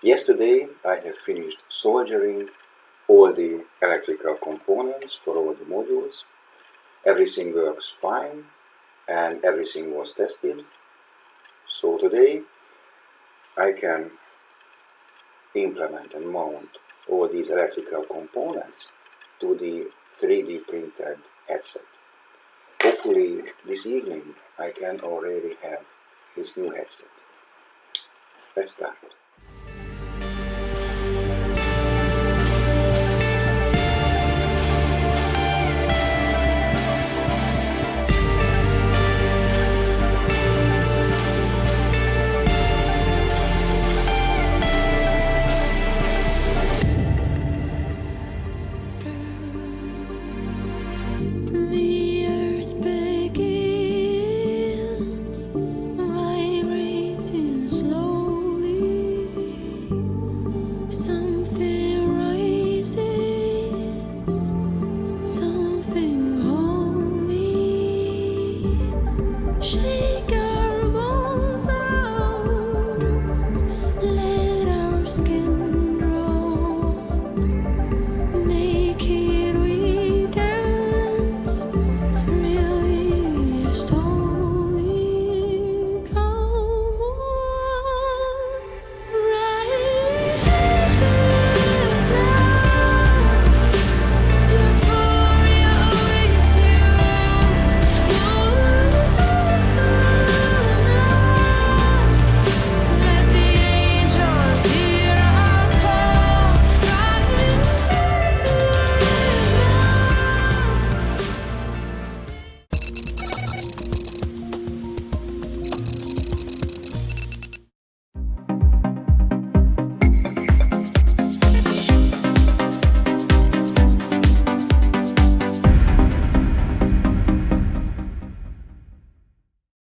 Yesterday I have finished soldering all the electrical components for all the modules. Everything works fine and everything was tested. So today I can implement and mount all these electrical components to the 3D printed headset. Hopefully this evening I can already have this new headset. Let's start.